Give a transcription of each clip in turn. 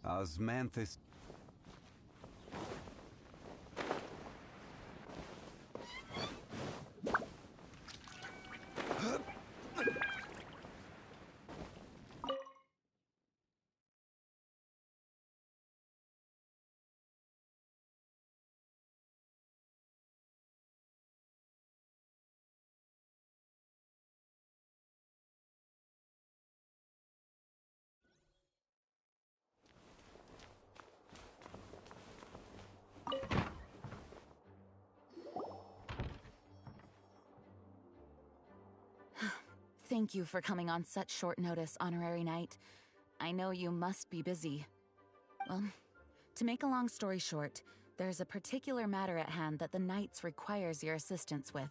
Osmanthus. Thank you for coming on such short notice, Honorary Knight. I know you must be busy. Well, to make a long story short, there's a particular matter at hand that the Knights requires your assistance with.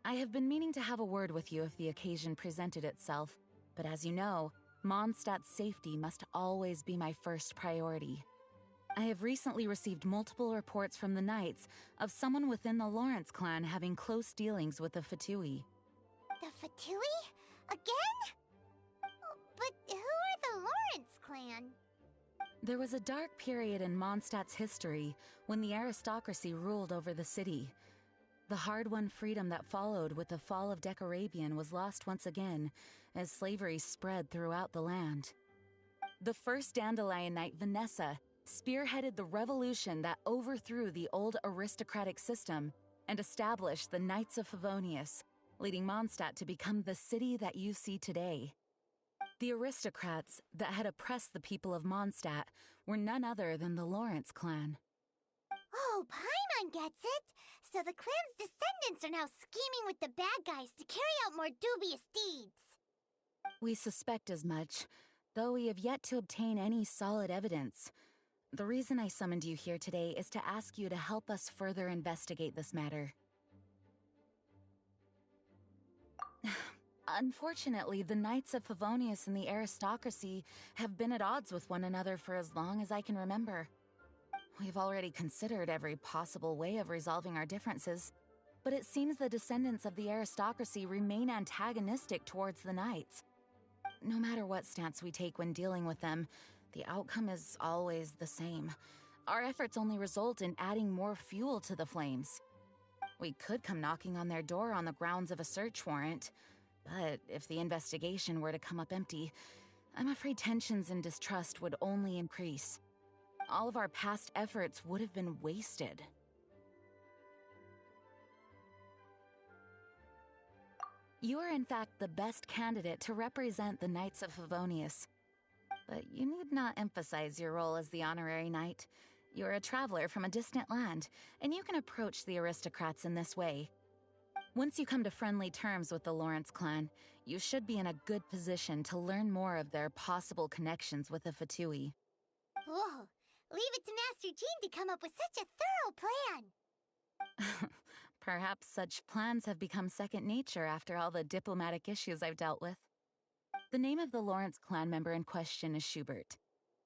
I have been meaning to have a word with you if the occasion presented itself, but as you know, Mondstadt's safety must always be my first priority. I have recently received multiple reports from the Knights of someone within the Lawrence clan having close dealings with the Fatui. The Fatui? Again? Oh, but who are the Lawrence clan? There was a dark period in Mondstadt's history when the aristocracy ruled over the city. The hard-won freedom that followed with the fall of Decarabian was lost once again as slavery spread throughout the land. The first Dandelion Knight, Vanessa, spearheaded the revolution that overthrew the old aristocratic system and established the Knights of Favonius, leading Mondstadt to become the city that you see today. The aristocrats that had oppressed the people of Mondstadt were none other than the Lawrence clan. Oh, Paimon gets it! So the clan's descendants are now scheming with the bad guys to carry out more dubious deeds. We suspect as much, though we have yet to obtain any solid evidence. The reason I summoned you here today is to ask you to help us further investigate this matter. Unfortunately, the Knights of Favonius and the aristocracy have been at odds with one another for as long as I can remember. We've already considered every possible way of resolving our differences, but it seems the descendants of the aristocracy remain antagonistic towards the Knights. No matter what stance we take when dealing with them, the outcome is always the same. Our efforts only result in adding more fuel to the flames. We could come knocking on their door on the grounds of a search warrant, but if the investigation were to come up empty, I'm afraid tensions and distrust would only increase. All of our past efforts would have been wasted. You are in fact the best candidate to represent the Knights of Favonius. But you need not emphasize your role as the honorary knight. You're a traveler from a distant land, and you can approach the aristocrats in this way. Once you come to friendly terms with the Lawrence clan, you should be in a good position to learn more of their possible connections with the Fatui. Whoa, leave it to Master Jean to come up with such a thorough plan! Perhaps such plans have become second nature after all the diplomatic issues I've dealt with. The name of the Lawrence clan member in question is Schubert.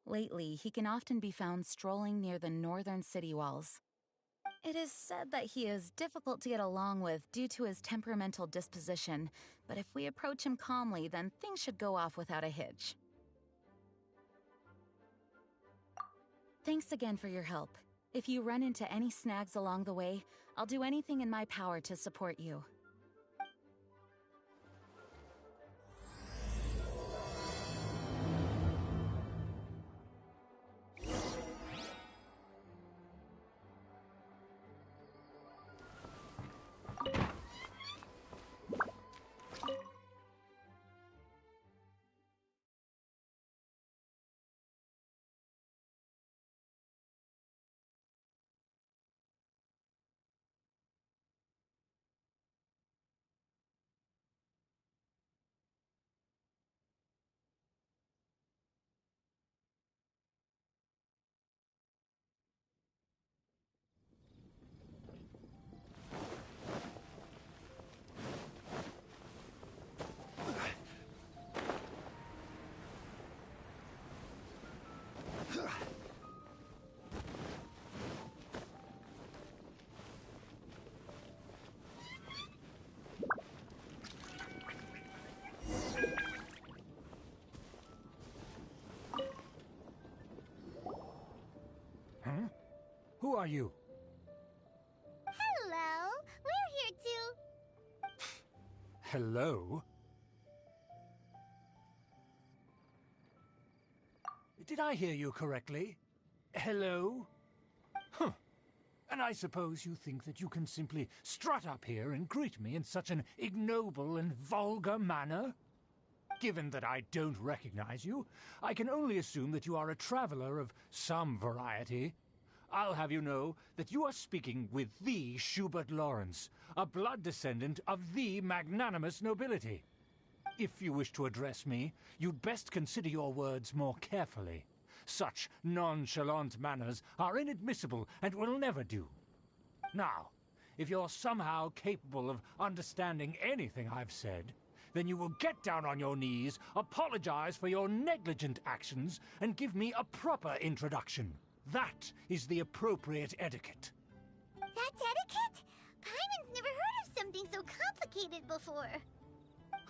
Lately, he can often be found strolling near the northern city walls. It is said that he is difficult to get along with due to his temperamental disposition, but if we approach him calmly, then things should go off without a hitch. Thanks again for your help. If you run into any snags along the way, I'll do anything in my power to support you. Huh? Who are you? Hello. We're here to... Hello? Did I hear you correctly? Hello? Huh. And I suppose you think that you can simply strut up here and greet me in such an ignoble and vulgar manner? Given that I don't recognize you, I can only assume that you are a traveler of some variety. I'll have you know that you are speaking with the Schubert Lawrence, a blood descendant of the magnanimous nobility. If you wish to address me, you'd best consider your words more carefully. Such nonchalant manners are inadmissible and will never do. Now, if you're somehow capable of understanding anything I've said, then you will get down on your knees, apologize for your negligent actions, and give me a proper introduction. That is the appropriate etiquette. That's etiquette? Paimon's never heard of something so complicated before.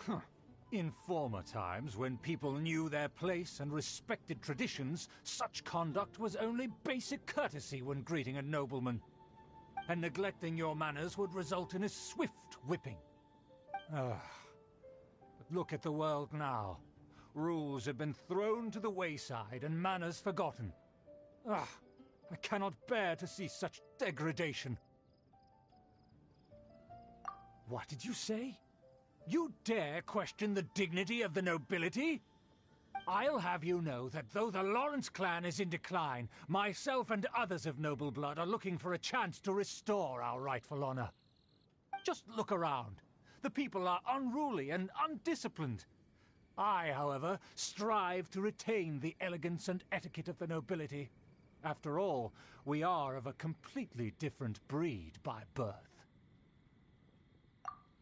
Huh. In former times, when people knew their place and respected traditions, such conduct was only basic courtesy when greeting a nobleman. And neglecting your manners would result in a swift whipping. But look at the world now. Rules have been thrown to the wayside and manners forgotten. I cannot bear to see such degradation. What did you say? You dare question the dignity of the nobility? I'll have you know that though the Lawrence clan is in decline, myself and others of noble blood are looking for a chance to restore our rightful honor. Just look around. The people are unruly and undisciplined. I, however, strive to retain the elegance and etiquette of the nobility. After all, we are of a completely different breed by birth.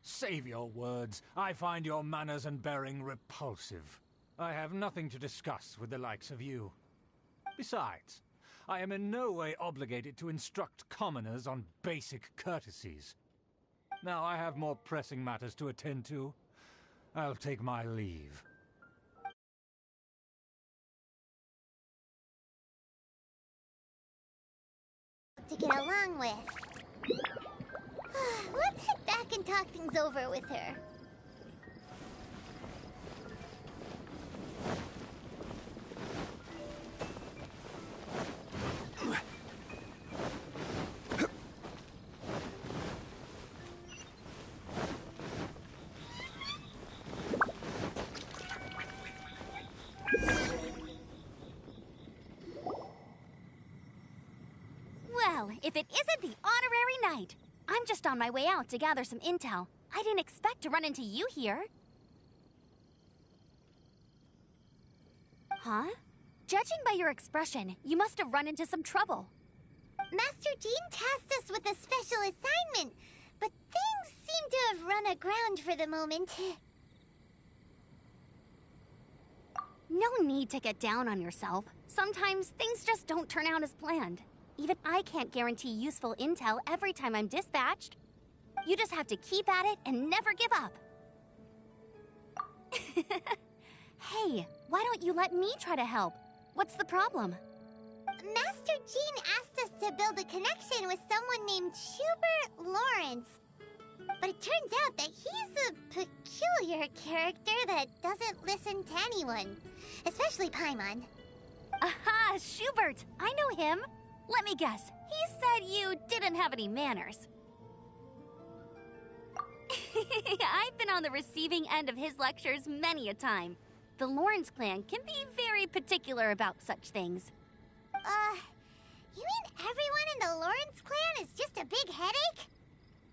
Save your words. I find your manners and bearing repulsive. I have nothing to discuss with the likes of you. Besides, I am in no way obligated to instruct commoners on basic courtesies. Now I have more pressing matters to attend to. I'll take my leave. To get along with. Let's head back and talk things over with her. Well, if it isn't the honorary knight. I'm just on my way out to gather some intel. I didn't expect to run into you here. Huh? Judging by your expression, you must have run into some trouble. Master Jean tasked us with a special assignment, but things seem to have run aground for the moment. No need to get down on yourself. Sometimes things just don't turn out as planned. Even I can't guarantee useful intel every time I'm dispatched. You just have to keep at it and never give up. Hey, why don't you let me try to help? What's the problem? Master Jean asked us to build a connection with someone named Schubert Lawrence. But it turns out that he's a peculiar character that doesn't listen to anyone, especially Paimon. Aha, Schubert! I know him. Let me guess, he said you didn't have any manners. I've been on the receiving end of his lectures many a time. The Lawrence clan can be very particular about such things. You mean everyone in the Lawrence clan is just a big headache?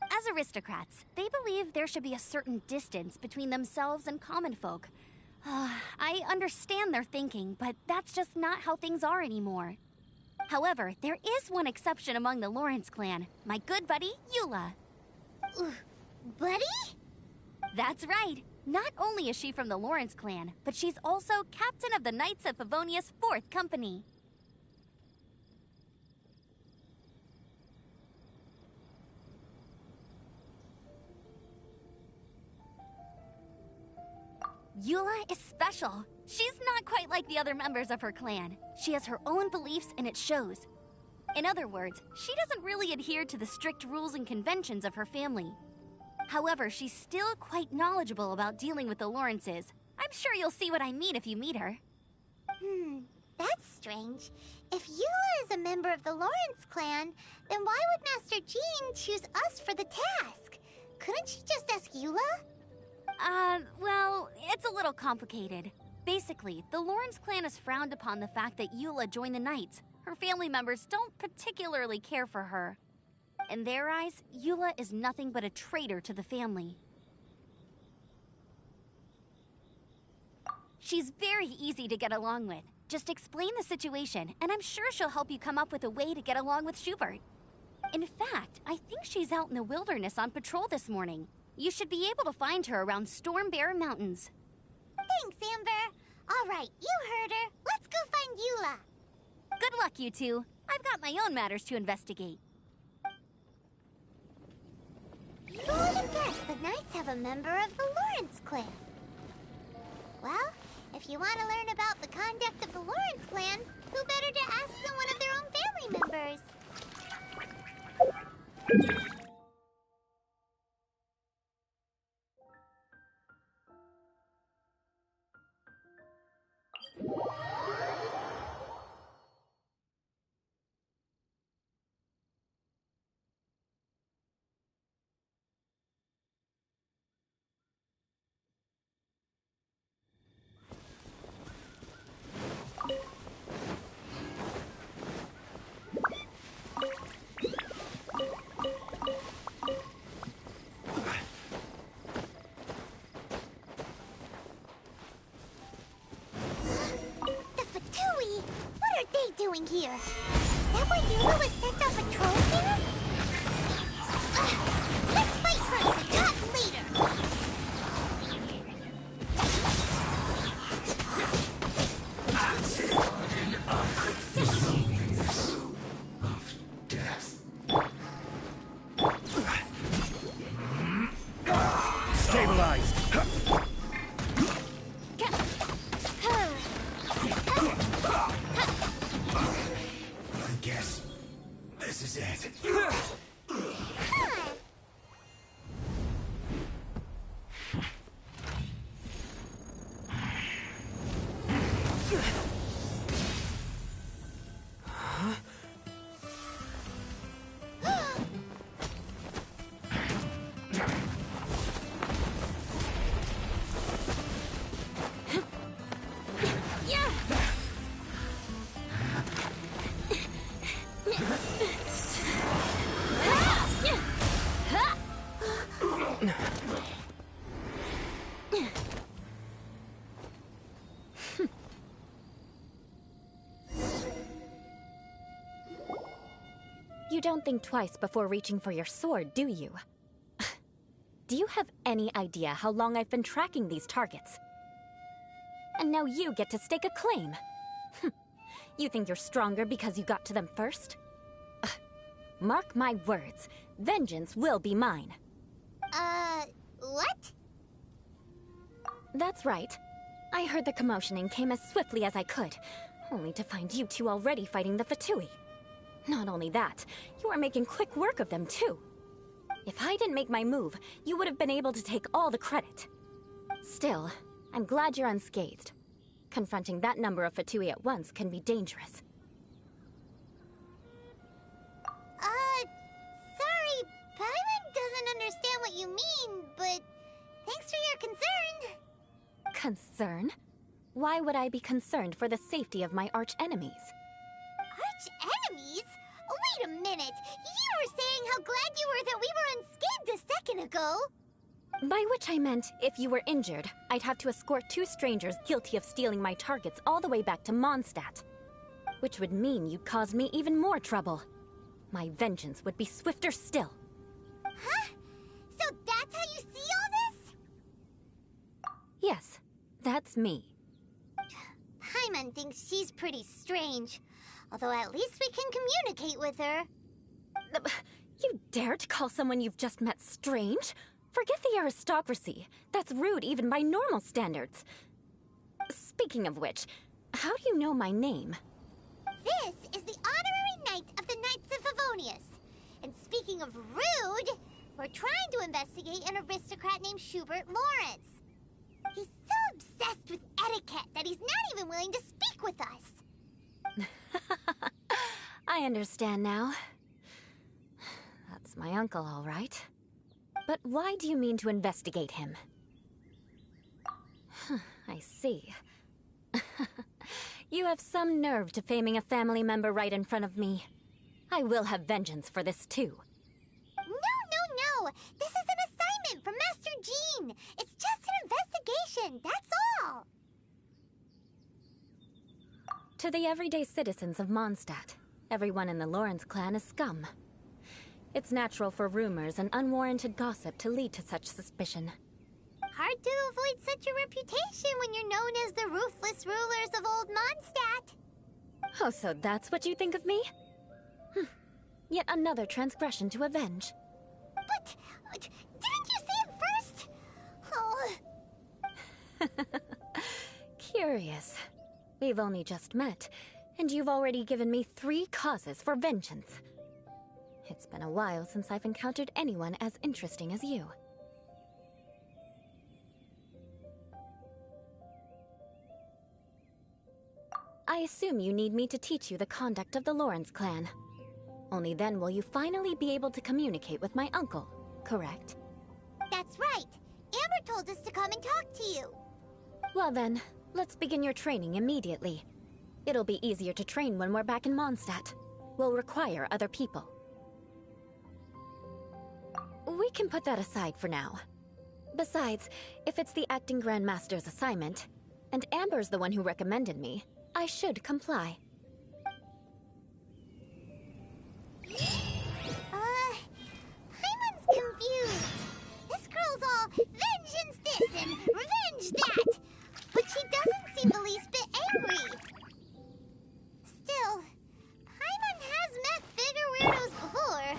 As aristocrats, they believe there should be a certain distance between themselves and common folk. I understand their thinking, but that's just not how things are anymore. However, there is one exception among the Lawrence clan, my good buddy, Eula. Buddy? That's right. Not only is she from the Lawrence clan, but she's also captain of the Knights of Favonia's 4th Company. Eula is special. She's not quite like the other members of her clan. She has her own beliefs and it shows. In other words, she doesn't really adhere to the strict rules and conventions of her family. However, she's still quite knowledgeable about dealing with the Lawrences. I'm sure you'll see what I mean if you meet her. That's strange. If Eula is a member of the Lawrence clan, then why would Master Jean choose us for the task? Couldn't she just ask Eula? Well, it's a little complicated. Basically, the Lawrence clan has frowned upon the fact that Eula joined the Knights. Her family members don't particularly care for her. In their eyes, Eula is nothing but a traitor to the family. She's very easy to get along with. Just explain the situation, and I'm sure she'll help you come up with a way to get along with Schubert. In fact, I think she's out in the wilderness on patrol this morning. You should be able to find her around Storm Bear Mountains. Thanks, Amber. All right, you heard her. Let's go find Eula. Good luck, you two. I've got my own matters to investigate. Who would have guessed the Knights have a member of the Lawrence clan? Well, if you want to learn about the conduct of the Lawrence clan, who better to ask than one of their own family members? Doing here? Is that why Eula was sent on patrol here? Let's fight first and talk later! Of death. Stabilized! This is it. You don't think twice before reaching for your sword, do you? Do you have any idea how long I've been tracking these targets? And now you get to stake a claim. You think you're stronger because you got to them first? Mark my words, vengeance will be mine. What? That's right. I heard the commotion and came as swiftly as I could, only to find you two already fighting the Fatui. Not only that, you are making quick work of them too. If I didn't make my move, you would have been able to take all the credit. Still, I'm glad you're unscathed. Confronting that number of Fatui at once can be dangerous. Sorry, Paimon doesn't understand what you mean, but thanks for your concern. Concern? Why would I be concerned for the safety of my arch-enemies? Arch-enemies? Wait a minute! You were saying how glad you were that we were unscathed a second ago! By which I meant, if you were injured, I'd have to escort two strangers guilty of stealing my targets all the way back to Mondstadt. Which would mean you'd cause me even more trouble. My vengeance would be swifter still. Huh? So that's how you see all this? Yes, that's me. Paimon thinks she's pretty strange. Although at least we can communicate with her. You dare to call someone you've just met strange? Forget the aristocracy. That's rude even by normal standards. Speaking of which, how do you know my name? This is the honorary knight of the of rude. We're trying to investigate an aristocrat named Schubert Lawrence. He's so obsessed with etiquette that he's not even willing to speak with us. I understand now. That's my uncle, all right. But why do you mean to investigate him? I see. You have some nerve to faming a family member right in front of me. I will have vengeance for this too. No. This is an assignment from Master Jean. It's just an investigation, that's all. To the everyday citizens of Mondstadt, everyone in the Lawrence clan is scum. It's natural for rumors and unwarranted gossip to lead to such suspicion. Hard to avoid such a reputation when you're known as the ruthless rulers of old Mondstadt. Oh, so that's what you think of me? Yet another transgression to avenge. But, didn't you say it first? Oh. Curious. We've only just met, and you've already given me 3 causes for vengeance. It's been a while since I've encountered anyone as interesting as you. I assume you need me to teach you the conduct of the Lawrence clan. Only then will you finally be able to communicate with my uncle, correct? That's right. Amber told us to come and talk to you. Well then, let's begin your training immediately. It'll be easier to train when we're back in Mondstadt. We'll require other people. We can put that aside for now. Besides, if it's the acting Grandmaster's assignment, and Amber's the one who recommended me, I should comply. Paimon's confused. This girl's all vengeance this and revenge that. But she doesn't seem the least bit angry. Still, Paimon has met bigger weirdos before.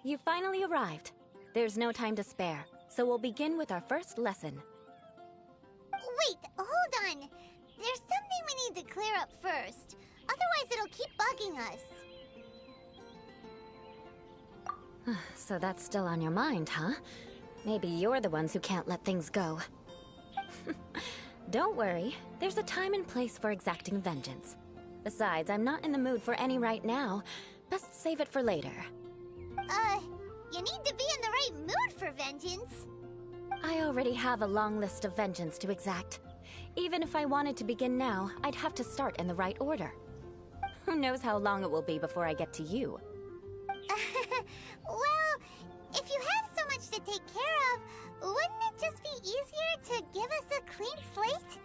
You finally arrived. There's no time to spare, so we'll begin with our first lesson. Wait, hold on. There's something we need to clear up first. Otherwise it'll keep bugging us. So that's still on your mind, huh? Maybe you're the ones who can't let things go. Don't worry, there's a time and place for exacting vengeance. Besides, I'm not in the mood for any right now. Best save it for later. You need to be in the right mood for vengeance. I already have a long list of vengeance to exact. Even if I wanted to begin now, I'd have to start in the right order. Who knows how long it will be before I get to you? Well, if you have so much to take care of, wouldn't it just be easier to give us a clean slate?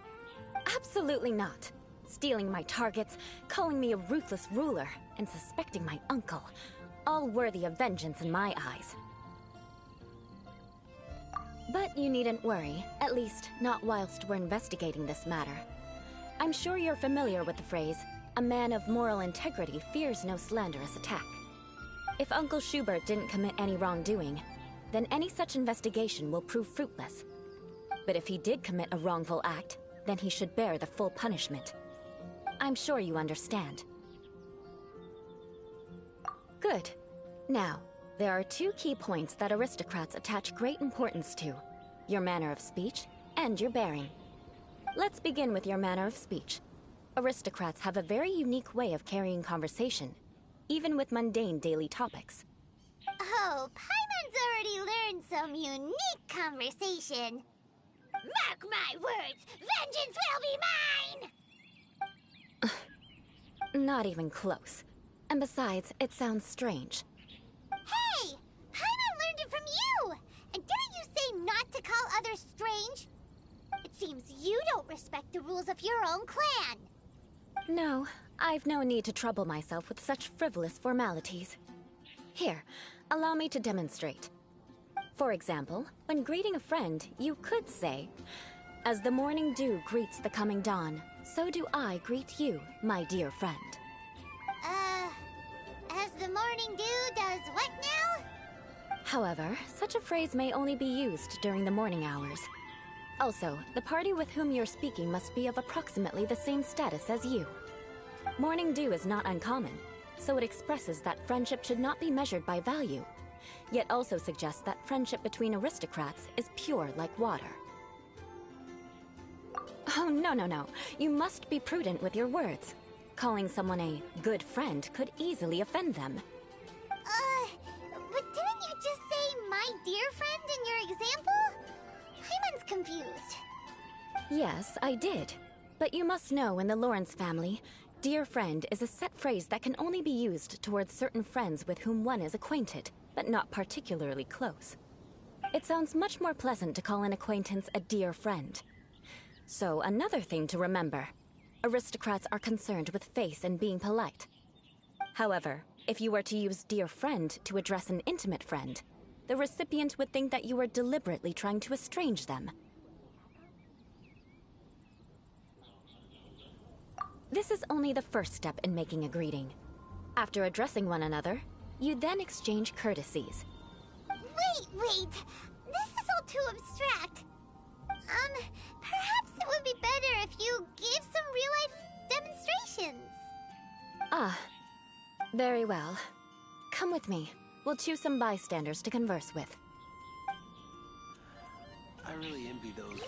Absolutely not. Stealing my targets, calling me a ruthless ruler, and suspecting my uncle. All worthy of vengeance in my eyes. But you needn't worry, at least not whilst we're investigating this matter. I'm sure you're familiar with the phrase, a man of moral integrity fears no slanderous attack. If Uncle Schubert didn't commit any wrongdoing, then any such investigation will prove fruitless. But if he did commit a wrongful act, then he should bear the full punishment. I'm sure you understand. Good. Now, there are 2 key points that aristocrats attach great importance to: your manner of speech and your bearing. Let's begin with your manner of speech. Aristocrats have a very unique way of carrying conversation, even with mundane daily topics. Oh, Paimon's already learned some unique conversation. Mark my words, vengeance will be mine! Not even close. And besides, it sounds strange. Hey! Paimon learned it from you! And didn't you say not to call others strange? It seems you don't respect the rules of your own clan. No, I've no need to trouble myself with such frivolous formalities. Here, allow me to demonstrate. For example, when greeting a friend, you could say, "As the morning dew greets the coming dawn, so do I greet you, my dear friend." As the morning dew does what now? However, such a phrase may only be used during the morning hours. Also, the party with whom you're speaking must be of approximately the same status as you. Morning dew is not uncommon, so it expresses that friendship should not be measured by value, yet also suggests that friendship between aristocrats is pure like water. Oh, no. You must be prudent with your words. Calling someone a good friend could easily offend them. But didn't you just say "my dear friend" in your example? Paimon's confused. Yes, I did. But you must know in the Lawrence family, dear friend is a set phrase that can only be used towards certain friends with whom one is acquainted, but not particularly close. It sounds much more pleasant to call an acquaintance a dear friend. So, another thing to remember. Aristocrats are concerned with face and being polite. However, if you were to use dear friend to address an intimate friend, the recipient would think that you were deliberately trying to estrange them. This is only the first step in making a greeting. After addressing one another, you then exchange courtesies. Wait! This is all too abstract. Perhaps it would be better if you gave some real-life demonstrations. Ah, very well. Come with me. We'll choose some bystanders to converse with. I really envy those.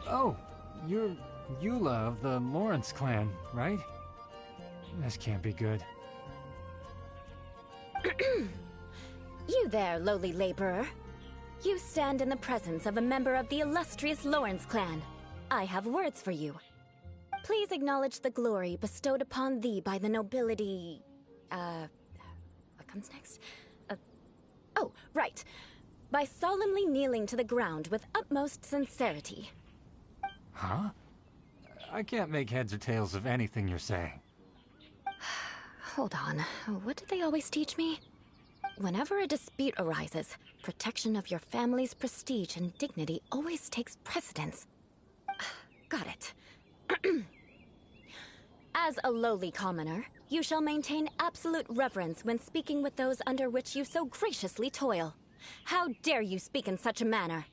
Oh, you're Eula of the Lawrence clan, right? This can't be good. You there, lowly laborer. You stand in the presence of a member of the illustrious Lawrence clan. I have words for you. Please acknowledge the glory bestowed upon thee by the nobility... what comes next? Oh, right. By solemnly kneeling to the ground with utmost sincerity. Huh? I can't make heads or tails of anything you're saying. Hold on. What did they always teach me? Whenever a dispute arises, protection of your family's prestige and dignity always takes precedence. Got it. As a lowly commoner, you shall maintain absolute reverence when speaking with those under which you so graciously toil. How dare you speak in such a manner?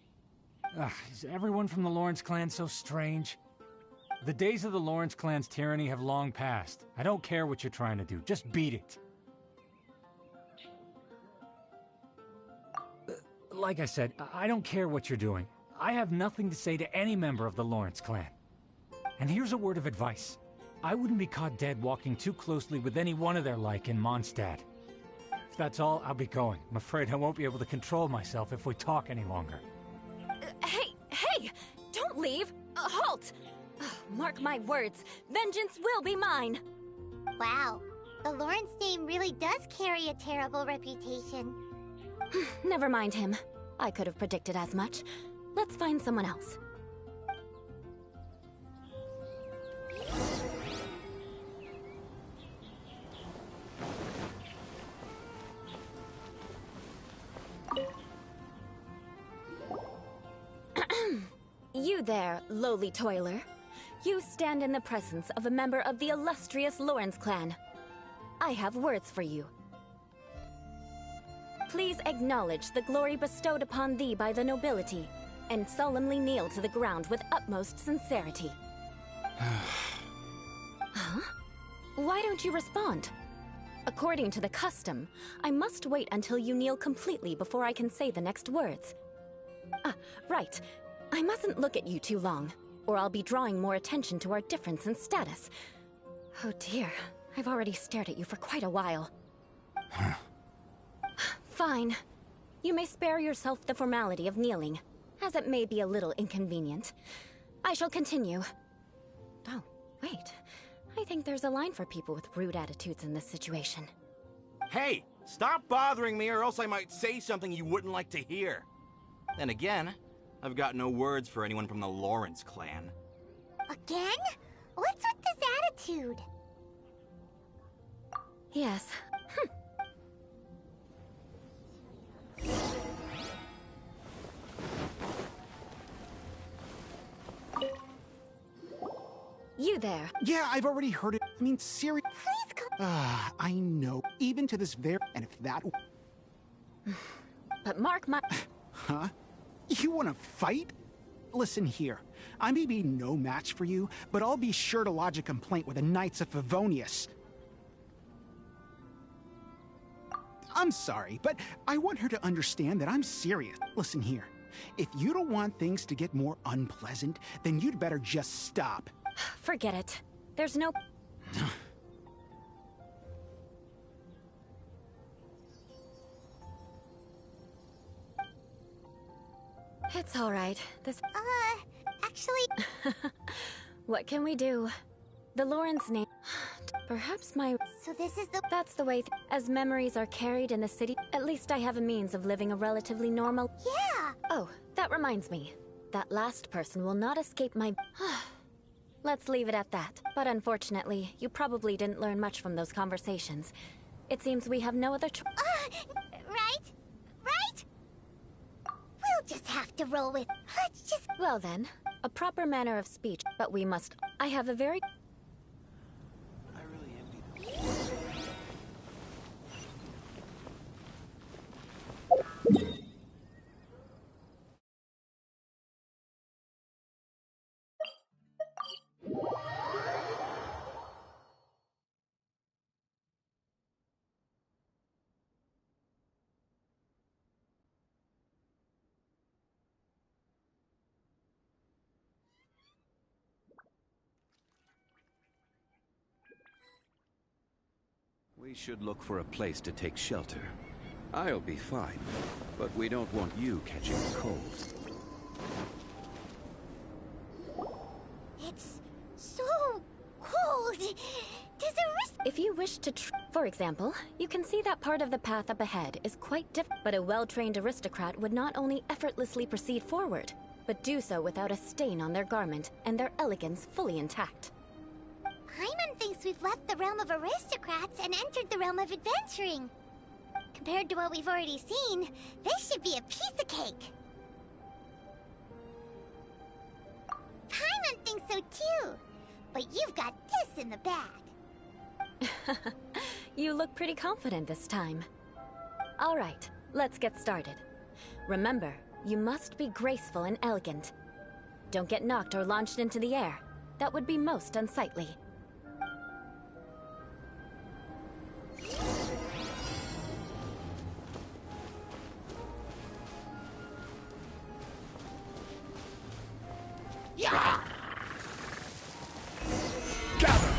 Is everyone from the Lawrence clan so strange? The days of the Lawrence clan's tyranny have long passed. I don't care what you're trying to do, just beat it. Like I said, I don't care what you're doing. I have nothing to say to any member of the Lawrence clan. And here's a word of advice. I wouldn't be caught dead walking too closely with any one of their like in Mondstadt. If that's all, I'll be going. I'm afraid I won't be able to control myself if we talk any longer. Hey! Don't leave! Halt! Mark my words, vengeance will be mine! Wow, the Lawrence name really does carry a terrible reputation. Never mind him. I could have predicted as much. Let's find someone else. You there, lowly toiler. You stand in the presence of a member of the illustrious Lawrence clan. I have words for you. Please acknowledge the glory bestowed upon thee by the nobility, and solemnly kneel to the ground with utmost sincerity. Huh? Why don't you respond? According to the custom, I must wait until you kneel completely before I can say the next words. Right. I mustn't look at you too long, or I'll be drawing more attention to our difference in status. Oh dear, I've already stared at you for quite a while. Fine. You may spare yourself the formality of kneeling, as it may be a little inconvenient. I shall continue. Oh, wait. I think there's a line for people with rude attitudes in this situation. Hey, stop bothering me or else I might say something you wouldn't like to hear. Then again, I've got no words for anyone from the Lawrence clan. Again? What's with this attitude? Yes. You there. Yeah, I've already heard it. I mean, seriously. Please come. I know. Even to this very... And if that... But mark my... Huh? You want to fight? Listen here. I may be no match for you, but I'll be sure to lodge a complaint with the Knights of Favonius. I'm sorry, but I want her to understand that I'm serious. Listen here. If you don't want things to get more unpleasant, then you'd better just stop. Forget it. There's no... It's all right. This... Actually... What can we do? The Lauren's name... Perhaps my... So this is the... That's the way... As memories are carried in the city, at least I have a means of living a relatively normal... Yeah! Oh, that reminds me. That last person will not escape my... Let's leave it at that. But unfortunately, you probably didn't learn much from those conversations. It seems we have no other Right? Right? We'll just have to roll with... Let's just... Well then, a proper manner of speech, but we must... I have a very... I really envy them. We should look for a place to take shelter. I'll be fine, but we don't want you catching a cold. It's so cold. Does a risk... If you wish to For example, you can see that part of the path up ahead is quite different, but a well-trained aristocrat would not only effortlessly proceed forward, but do so without a stain on their garment and their elegance fully intact. Paimon thinks we've left the realm of aristocrats and entered the realm of adventuring. Compared to what we've already seen, this should be a piece of cake. Paimon thinks so too, but you've got this in the bag. You look pretty confident this time. All right, let's get started. Remember, you must be graceful and elegant. Don't get knocked or launched into the air. That would be most unsightly. Yeah! Gather!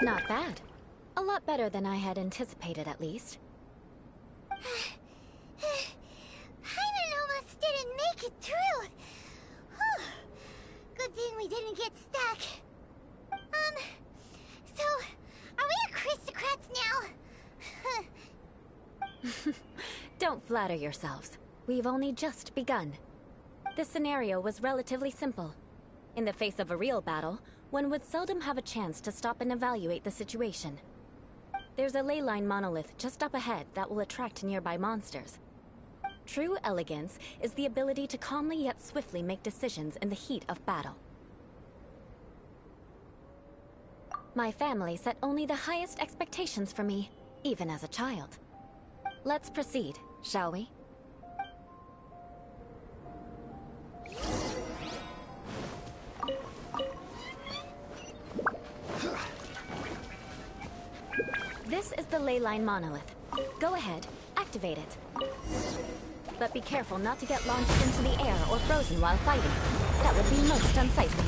Not bad. A lot better than I had anticipated, at least. Paimon almost didn't make it through. Whew. Good thing we didn't get stuck. So, are we aristocrats now? Don't flatter yourselves. We've only just begun. This scenario was relatively simple. In the face of a real battle, one would seldom have a chance to stop and evaluate the situation. There's a ley line monolith just up ahead that will attract nearby monsters. True elegance is the ability to calmly yet swiftly make decisions in the heat of battle. My family set only the highest expectations for me, even as a child. Let's proceed, shall we? This is the ley line monolith. Go ahead, activate it. But be careful not to get launched into the air or frozen while fighting. That would be most unsightly.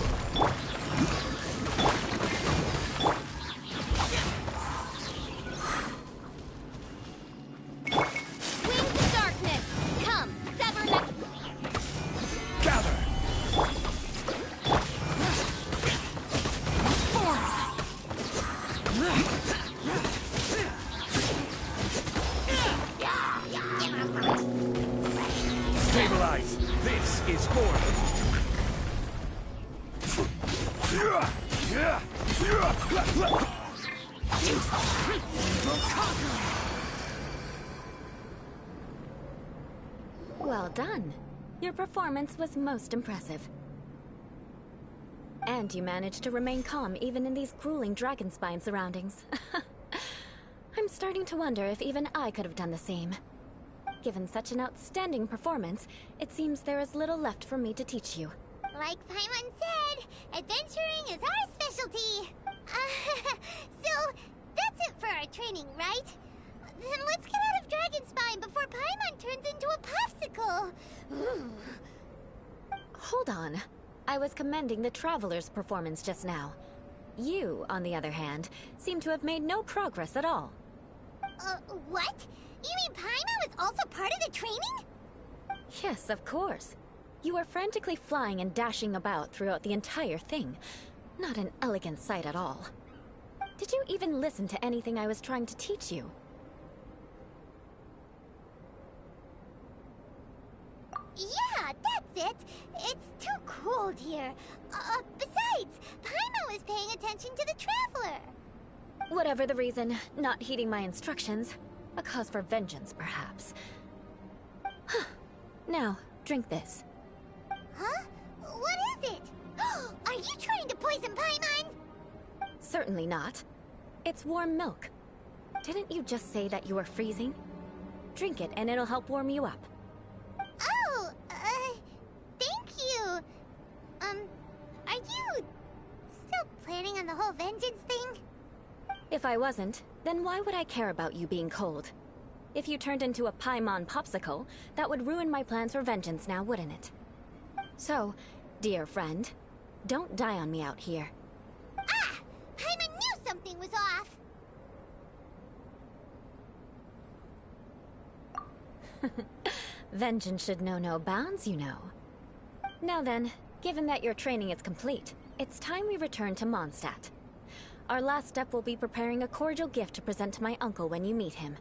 is for Well done. Your performance was most impressive. And you managed to remain calm even in these grueling dragonspine surroundings. I'm starting to wonder if even I could have done the same. Given such an outstanding performance, it seems there is little left for me to teach you. Like Paimon said, adventuring is our specialty. So, that's it for our training, right? Then let's get out of Dragonspine before Paimon turns into a popsicle. Hold on. I was commending the Traveler's performance just now. You, on the other hand, seem to have made no progress at all. What? You mean Paimon was also part of the training? Yes, of course. You were frantically flying and dashing about throughout the entire thing. Not an elegant sight at all. Did you even listen to anything I was trying to teach you? Yeah, that's it. It's too cold here. Besides, Paimon was paying attention to the Traveler. Whatever the reason, not heeding my instructions. A cause for vengeance, perhaps. Now, drink this. Huh? What is it? Are you trying to poison Paimon? Certainly not. It's warm milk. Didn't you just say that you were freezing? Drink it and it'll help warm you up. Oh, thank you. Are you still planning on the whole vengeance thing? If I wasn't, then why would I care about you being cold? If you turned into a Paimon popsicle, that would ruin my plans for vengeance now, wouldn't it? So, dear friend, don't die on me out here. Ah! Paimon knew something was off! Vengeance should know no bounds, you know. Now then, given that your training is complete, it's time we return to Mondstadt. Our last step will be preparing a cordial gift to present to my uncle when you meet him.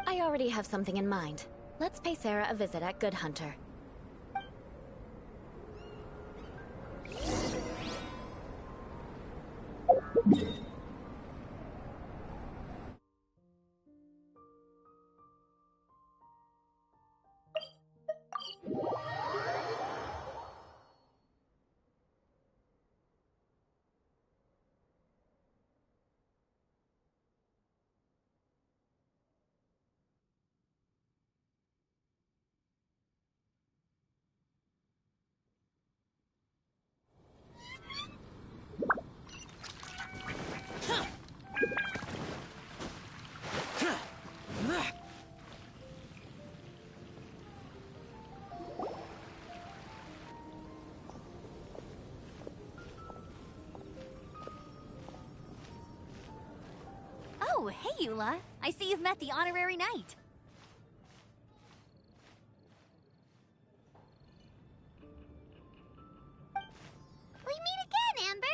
I already have something in mind. Let's pay Sarah a visit at Good Hunter. Oh, hey, Eula. I see you've met the honorary knight. We meet again, Amber!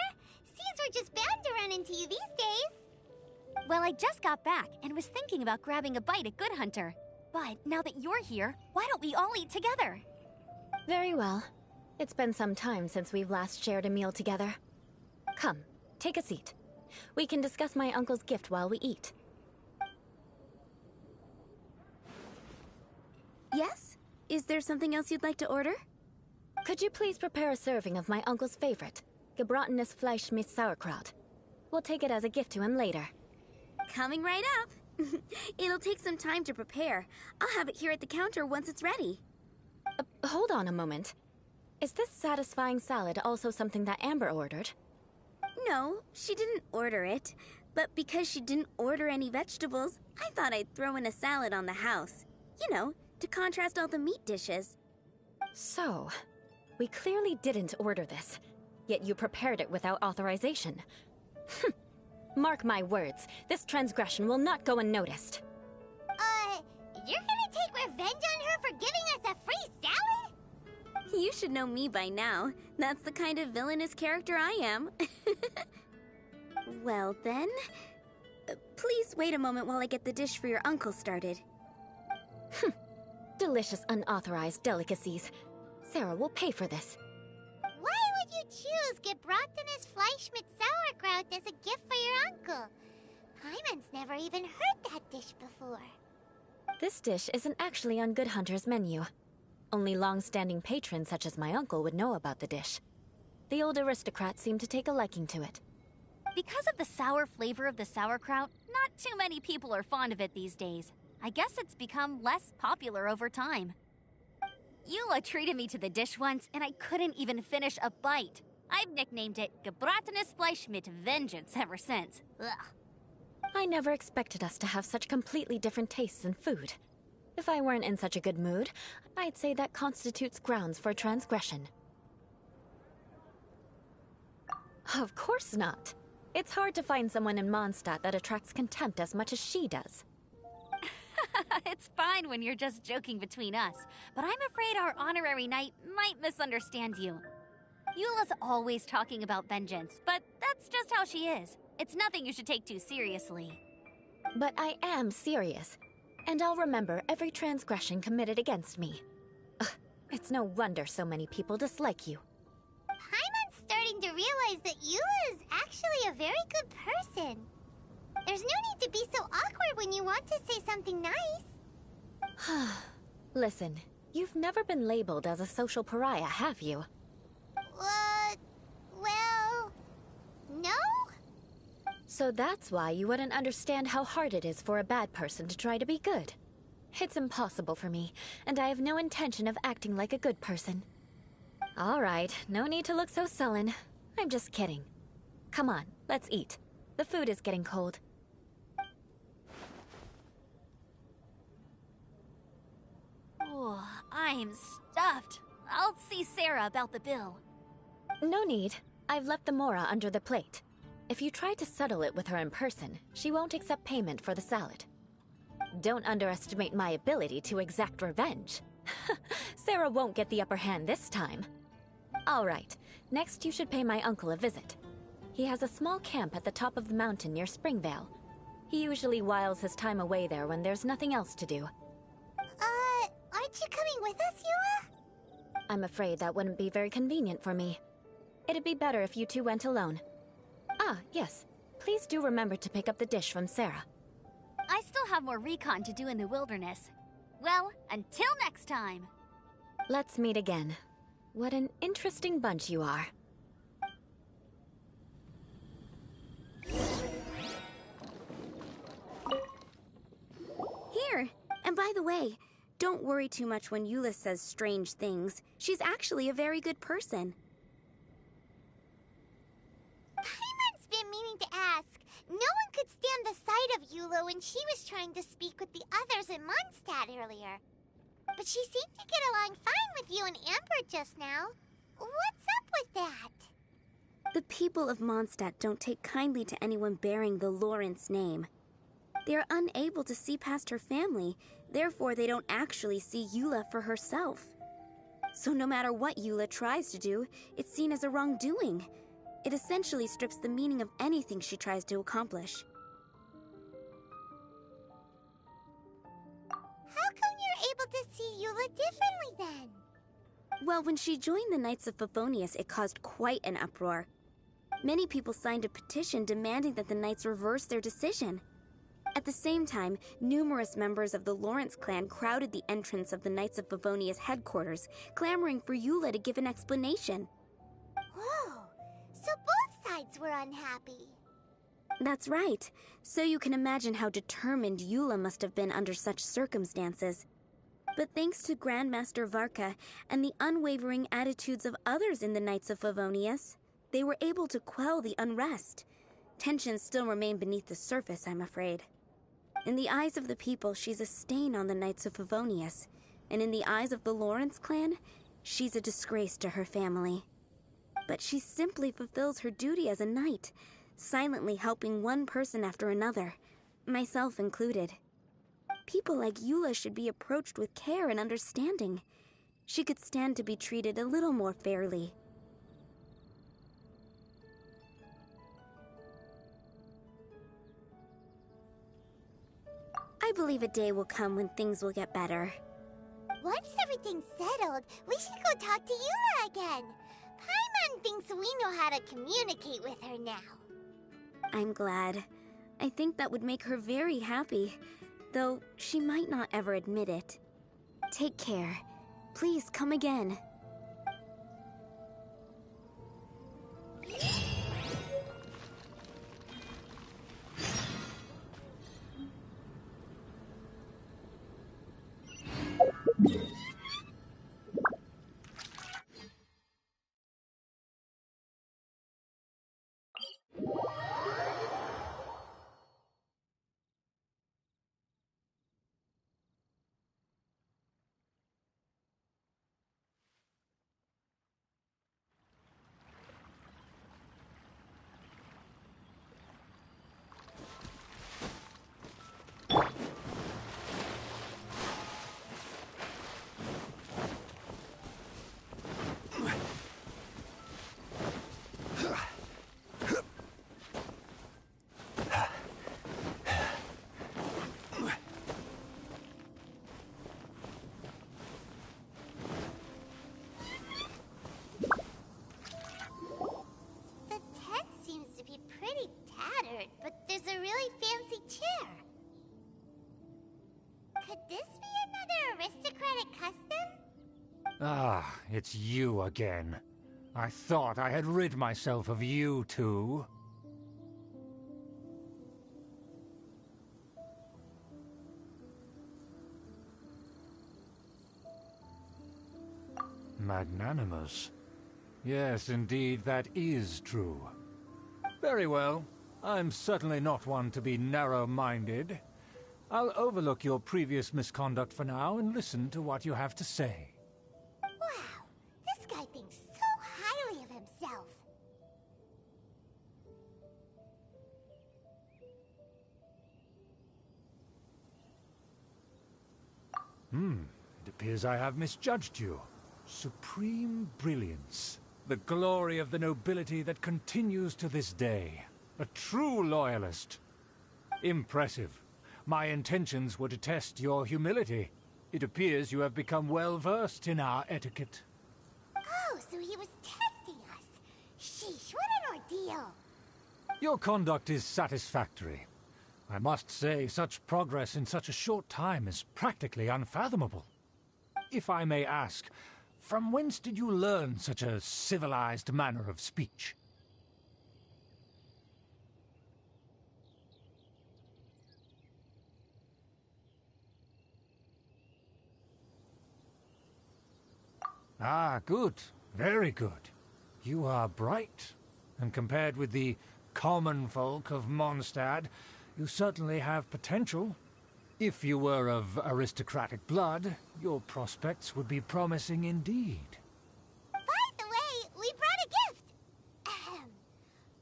Seems we're just bound to run into you these days. Well, I just got back and was thinking about grabbing a bite at Good Hunter. But now that you're here, why don't we all eat together? Very well. It's been some time since we've last shared a meal together. Come, take a seat. We can discuss my uncle's gift while we eat. Yes? Is there something else you'd like to order? Could you please prepare a serving of my uncle's favorite, gebratenes Fleisch mit Sauerkraut? We'll take it as a gift to him later. Coming right up. It'll take some time to prepare. I'll have it here at the counter once it's ready. Hold on a moment. Is this satisfying salad also something that Amber ordered? No, she didn't order it. But because she didn't order any vegetables, I thought I'd throw in a salad on the house. You know, to contrast all the meat dishes. So, we clearly didn't order this, yet you prepared it without authorization. Mark my words, this transgression will not go unnoticed. You're gonna take revenge on her for giving us a free salad? You should know me by now. That's the kind of villainous character I am. Well then, please wait a moment while I get the dish for your uncle started. Delicious unauthorized delicacies. Sarah will pay for this. Why would you choose gebratenes Fleisch mit sauerkraut as a gift for your uncle? Hyman's never even heard that dish before. This dish isn't actually on Good Hunter's menu. Only long-standing patrons such as my uncle would know about the dish. The old aristocrat seemed to take a liking to it. Because of the sour flavor of the sauerkraut, not too many people are fond of it these days. I guess it's become less popular over time. Eula treated me to the dish once, and I couldn't even finish a bite. I've nicknamed it gebratenes Fleisch mit Vengeance ever since. Ugh. I never expected us to have such completely different tastes in food. If I weren't in such a good mood, I'd say that constitutes grounds for transgression. Of course not. It's hard to find someone in Mondstadt that attracts contempt as much as she does. It's fine when you're just joking between us, but I'm afraid our honorary knight might misunderstand you. Eula's always talking about vengeance, but that's just how she is. It's nothing you should take too seriously. But I am serious, and I'll remember every transgression committed against me. Ugh, it's no wonder so many people dislike you. Paimon's starting to realize that Eula is actually a very good person. There's no need to be so awkward when you want to say something nice. Listen, you've never been labeled as a social pariah, have you? Well, no? So that's why you wouldn't understand how hard it is for a bad person to try to be good. It's impossible for me, and I have no intention of acting like a good person. All right, no need to look so sullen. I'm just kidding. Come on, let's eat. The food is getting cold. Oh, I'm stuffed. I'll see Sarah about the bill. No need. I've left the mora under the plate. If you try to settle it with her in person, she won't accept payment for the salad. Don't underestimate my ability to exact revenge. Sarah won't get the upper hand this time. All right, next you should pay my uncle a visit. He has a small camp at the top of the mountain near Springvale. He usually whiles his time away there when there's nothing else to do. Aren't you coming with us, Eula? I'm afraid that wouldn't be very convenient for me. It'd be better if you two went alone. Ah, yes. Please do remember to pick up the dish from Sarah. I still have more recon to do in the wilderness. Well, until next time. Let's meet again. What an interesting bunch you are. Here! And by the way, don't worry too much when Eula says strange things. She's actually a very good person. Paimon's been meaning to ask. No one could stand the sight of Eula when she was trying to speak with the others in Mondstadt earlier. But she seemed to get along fine with you and Amber just now. What's up with that? The people of Mondstadt don't take kindly to anyone bearing the Lawrence name. They are unable to see past her family, therefore they don't actually see Eula for herself. So no matter what Eula tries to do, it's seen as a wrongdoing. It essentially strips the meaning of anything she tries to accomplish. How come you're able to see Eula differently then? Well, when she joined the Knights of Favonius, it caused quite an uproar. Many people signed a petition demanding that the Knights reverse their decision. At the same time, numerous members of the Lawrence clan crowded the entrance of the Knights of Favonius headquarters, clamoring for Eula to give an explanation. Whoa, so both sides were unhappy. That's right. So you can imagine how determined Eula must have been under such circumstances. But thanks to Grandmaster Varka and the unwavering attitudes of others in the Knights of Favonius, they were able to quell the unrest. Tensions still remain beneath the surface, I'm afraid. In the eyes of the people, she's a stain on the Knights of Favonius, and in the eyes of the Lawrence clan, she's a disgrace to her family. But she simply fulfills her duty as a knight, silently helping one person after another, myself included. People like Eula should be approached with care and understanding. She could stand to be treated a little more fairly. I believe a day will come when things will get better. Once everything everything's settled, we should go talk to Eula again. Paimon thinks we know how to communicate with her now. I'm glad. I think that would make her very happy, though she might not ever admit it. Take care. Please come again. But there's a really fancy chair. Could this be another aristocratic custom? Ah, it's you again. I thought I had rid myself of you two. Magnanimous. Yes, indeed, that is true. Very well. I'm certainly not one to be narrow-minded. I'll overlook your previous misconduct for now and listen to what you have to say. Wow, this guy thinks so highly of himself. It appears I have misjudged you. Supreme brilliance. The glory of the nobility that continues to this day. A true loyalist. Impressive. My intentions were to test your humility. It appears you have become well-versed in our etiquette. Oh, so he was testing us. Sheesh, what an ordeal. Your conduct is satisfactory. I must say, such progress in such a short time is practically unfathomable. If I may ask, from whence did you learn such a civilized manner of speech? Ah, good. Very good. You are bright, and compared with the common folk of Mondstadt, you certainly have potential. If you were of aristocratic blood, your prospects would be promising indeed. By the way, we brought a gift.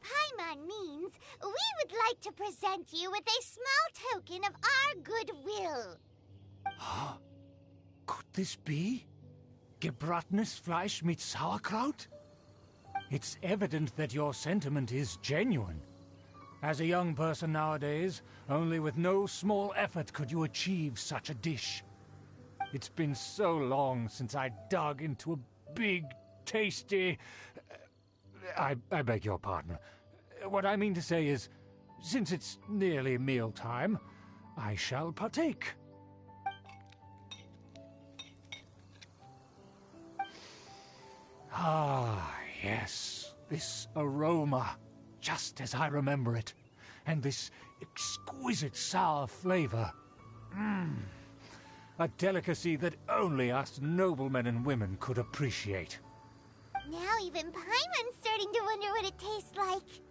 Paimon means we would like to present you with a small token of our goodwill. Could this be? Gebratenes Fleisch mit Sauerkraut? It's evident that your sentiment is genuine. As a young person nowadays, only with no small effort could you achieve such a dish. It's been so long since I dug into a big, tasty... I beg your pardon. What I mean to say is, since it's nearly mealtime, I shall partake. Ah, yes, this aroma, just as I remember it, and this exquisite sour flavor. A delicacy that only us noblemen and women could appreciate. Now even Paimon's starting to wonder what it tastes like.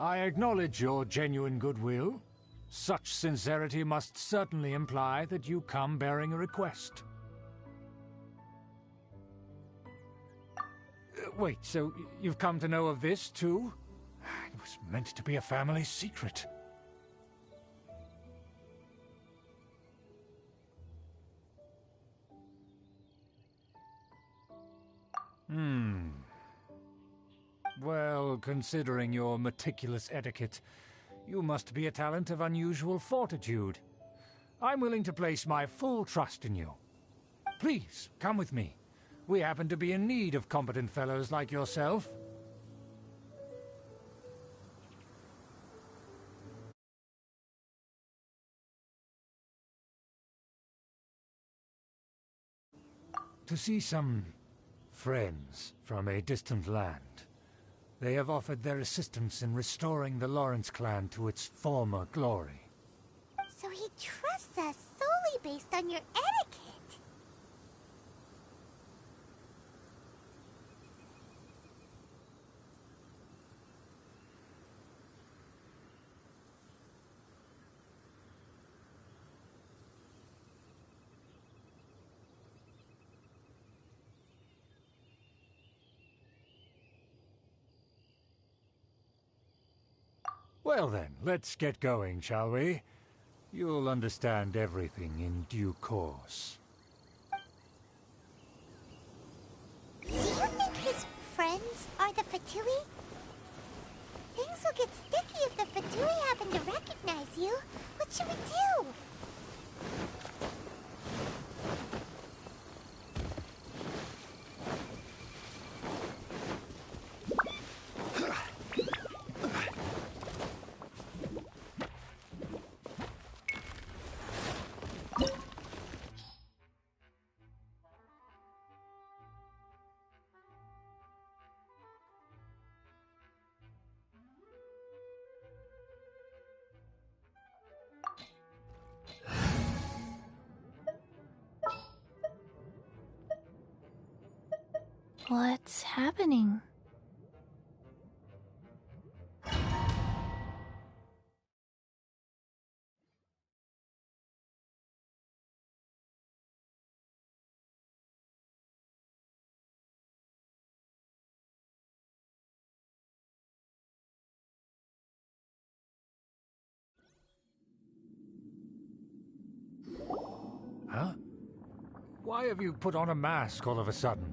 I acknowledge your genuine goodwill. Such sincerity must certainly imply that you come bearing a request. Wait, so you've come to know of this, too? It was meant to be a family secret. Well, considering your meticulous etiquette, you must be a talent of unusual fortitude. I'm willing to place my full trust in you. Please, come with me. We happen to be in need of competent fellows like yourself. To see some friends from a distant land. They have offered their assistance in restoring the Lawrence clan to its former glory. So he trusts us solely based on your etiquette. Well then, let's get going, shall we? You'll understand everything in due course. Do you think his friends are the Fatui? Things will get sticky if the Fatui happen to recognize you. What should we do? What's happening? Huh? Why have you put on a mask all of a sudden?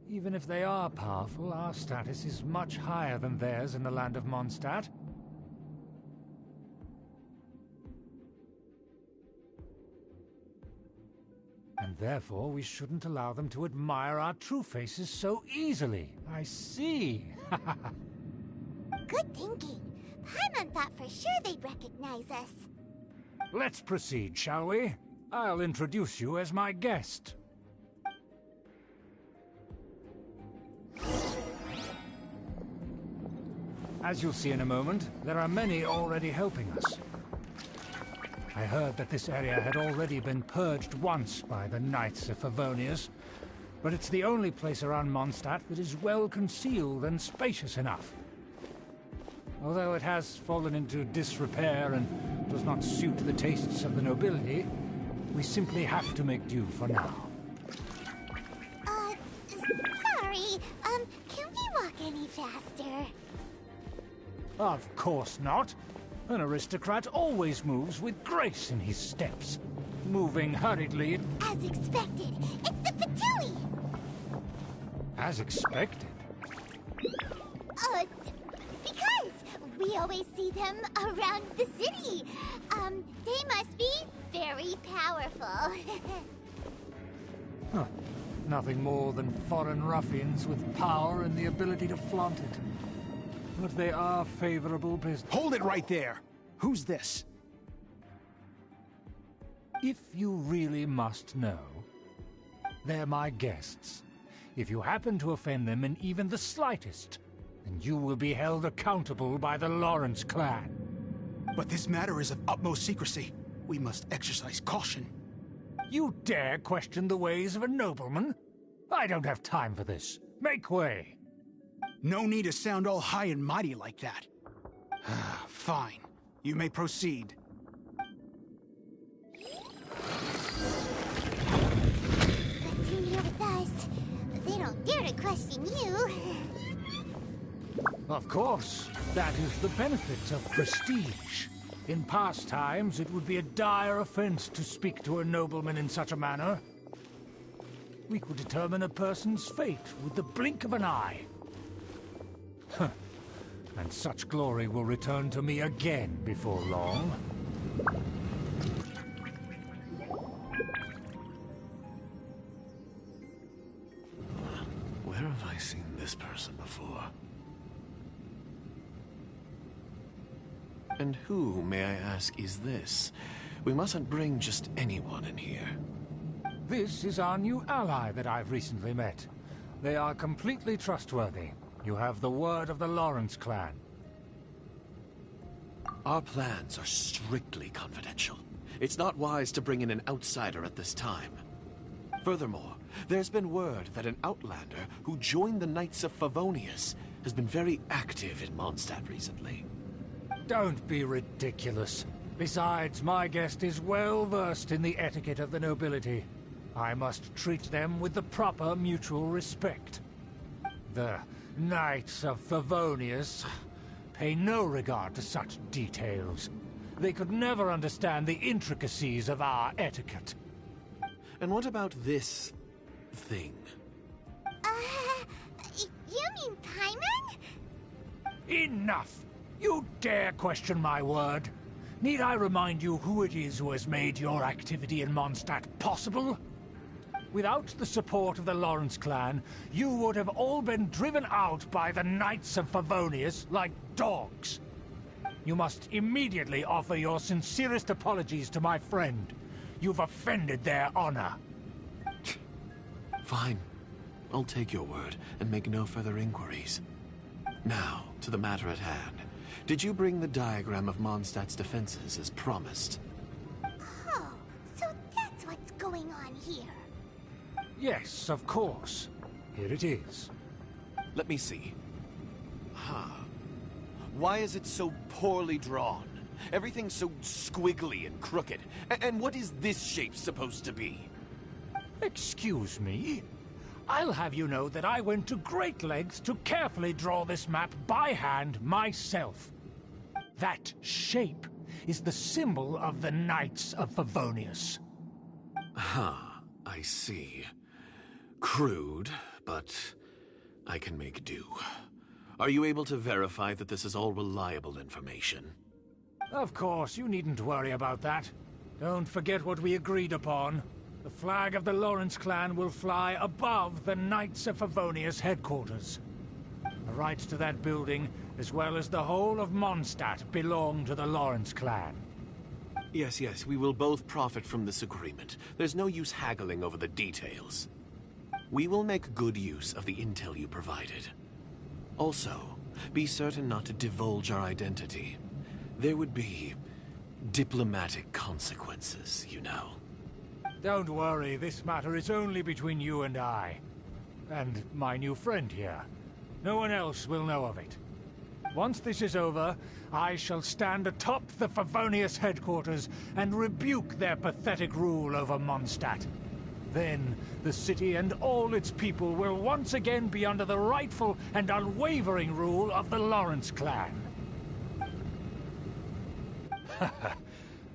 Even if they are powerful, our status is much higher than theirs in the land of Mondstadt. And therefore, we shouldn't allow them to admire our true faces so easily. I see. Good thinking. Paimon thought for sure they'd recognize us. Let's proceed, shall we? I'll introduce you as my guest. As you'll see in a moment, there are many already helping us. I heard that this area had already been purged once by the Knights of Favonius, but it's the only place around Mondstadt that is well concealed and spacious enough. Although it has fallen into disrepair and does not suit the tastes of the nobility, we simply have to make do for now. Sorry, can we walk any faster? Of course not. An aristocrat always moves with grace in his steps. Moving hurriedly... As expected, it's the Fatui! As expected? Because we always see them around the city. They must be very powerful. Huh. Nothing more than foreign ruffians with power and the ability to flaunt it. But they are favorable business. Hold it right there! Who's this? If you really must know, they're my guests. If you happen to offend them in even the slightest, then you will be held accountable by the Lawrence clan. But this matter is of utmost secrecy. We must exercise caution. You dare question the ways of a nobleman? I don't have time for this. Make way! No need to sound all high and mighty like that. Fine. You may proceed. But you're with us. They don't dare to question you. Of course. That is the benefit of prestige. In past times, it would be a dire offense to speak to a nobleman in such a manner. We could determine a person's fate with the blink of an eye. Huh. And such glory will return to me again before long. Where have I seen this person before? And who, may I ask, is this? We mustn't bring just anyone in here. This is our new ally that I've recently met. They are completely trustworthy. You have the word of the Lawrence clan. Our plans are strictly confidential. It's not wise to bring in an outsider at this time. Furthermore, there's been word that an outlander who joined the Knights of Favonius has been very active in Mondstadt recently. Don't be ridiculous. Besides, my guest is well versed in the etiquette of the nobility. I must treat them with the proper mutual respect. The Knights of Favonius pay no regard to such details. They could never understand the intricacies of our etiquette. And what about this thing? You mean Paimon? Enough! You dare question my word? Need I remind you who it is who has made your activity in Mondstadt possible? Without the support of the Lawrence clan, you would have all been driven out by the Knights of Favonius like dogs. You must immediately offer your sincerest apologies to my friend. You've offended their honor. Fine. I'll take your word and make no further inquiries. Now, to the matter at hand. Did you bring the diagram of Mondstadt's defenses as promised? Oh, so that's what's going on here. Yes, of course. Here it is. Let me see. Why is it so poorly drawn? Everything's so squiggly and crooked. And what is this shape supposed to be? Excuse me? I'll have you know that I went to great lengths to carefully draw this map by hand myself. That shape is the symbol of the Knights of Favonius. I see. Crude, but I can make do. Are you able to verify that this is all reliable information? Of course, you needn't worry about that. Don't forget what we agreed upon. The flag of the Lawrence clan will fly above the Knights of Favonius headquarters. The rights to that building, as well as the whole of Mondstadt, belong to the Lawrence clan. Yes, we will both profit from this agreement. There's no use haggling over the details. We will make good use of the intel you provided. Also, be certain not to divulge our identity. There would be diplomatic consequences, you know. Don't worry, this matter is only between you and I. And my new friend here. No one else will know of it. Once this is over, I shall stand atop the Favonius headquarters and rebuke their pathetic rule over Mondstadt. Then, the city and all its people will once again be under the rightful and unwavering rule of the Lawrence clan.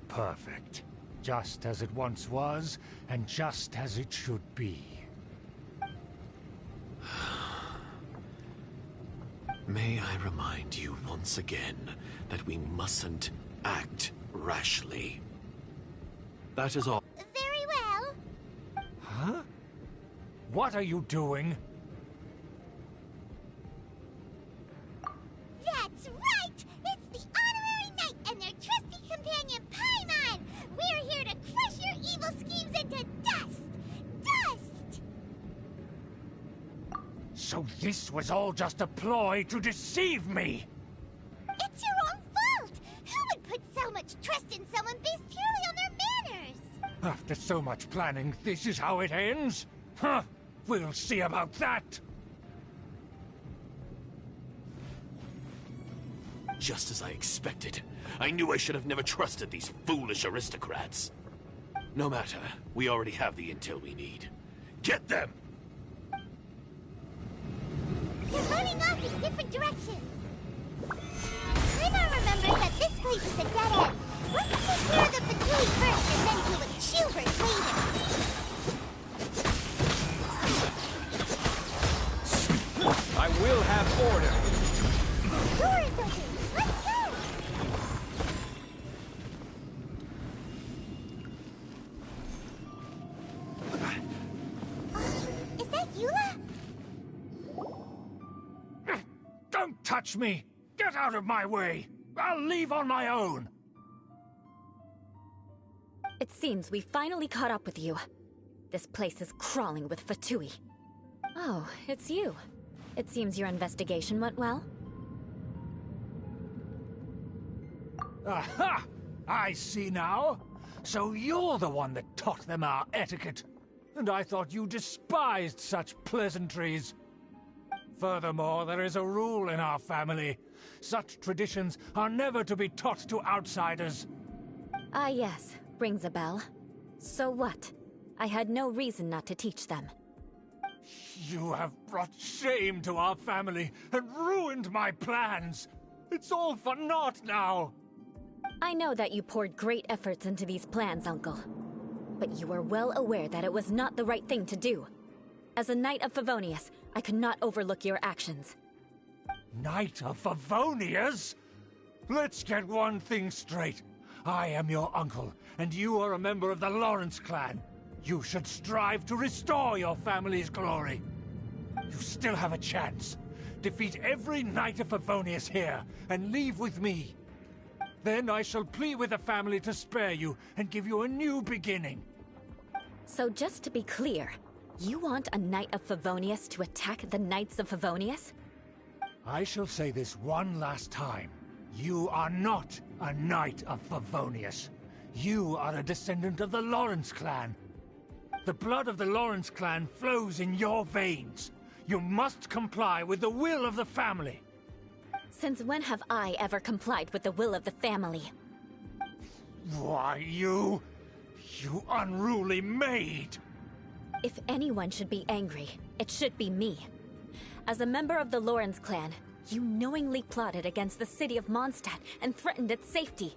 Perfect. Just as it once was, and just as it should be. May I remind you once again that we mustn't act rashly. That is all. Very well. Huh? What are you doing? That's right! It's the Honorary Knight and their trusty companion, Paimon! We're here to crush your evil schemes into dust! Dust! So this was all just a ploy to deceive me! It's your own fault! Who would put so much trust in someone based purely on their manners? After so much planning, this is how it ends? Huh! We'll see about that! Just as I expected. I knew I should have never trusted these foolish aristocrats. No matter, we already have the intel we need. Get them! They're running off in different directions. Paimon remembers that this place is a dead end. touch me! Get out of my way! I'll leave on my own! It seems we finally caught up with you. This place is crawling with Fatui. Oh, it's you. It seems your investigation went well. Aha! I see now. So you're the one that taught them our etiquette. And I thought you despised such pleasantries. Furthermore, there is a rule in our family. Such traditions are never to be taught to outsiders. Ah yes, rings a bell. So what? I had no reason not to teach them. You have brought shame to our family and ruined my plans. It's all for naught now. I know that you poured great efforts into these plans, Uncle. But you were well aware that it was not the right thing to do. As a Knight of Favonius, I could not overlook your actions. Knight of Favonius? Let's get one thing straight. I am your uncle, and you are a member of the Lawrence clan. You should strive to restore your family's glory. You still have a chance. Defeat every Knight of Favonius here, and leave with me. Then I shall plead with the family to spare you, and give you a new beginning. So just to be clear, you want a Knight of Favonius to attack the Knights of Favonius? I shall say this one last time. You are not a Knight of Favonius. You are a descendant of the Lawrence clan. The blood of the Lawrence clan flows in your veins. You must comply with the will of the family. Since when have I ever complied with the will of the family? Why, you unruly maid! If anyone should be angry, it should be me. As a member of the Lawrence clan, you knowingly plotted against the city of Mondstadt and threatened its safety.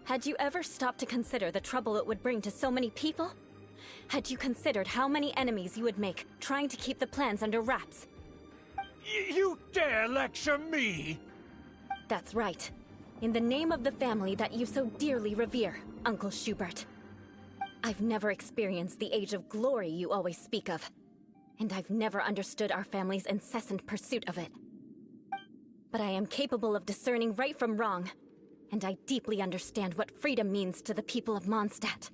Had you ever stopped to consider the trouble it would bring to so many people? Had you considered how many enemies you would make trying to keep the plans under wraps? You dare lecture me? That's right. In the name of the family that you so dearly revere, Uncle Schubert. I've never experienced the age of glory you always speak of. And I've never understood our family's incessant pursuit of it. But I am capable of discerning right from wrong. And I deeply understand what freedom means to the people of Mondstadt.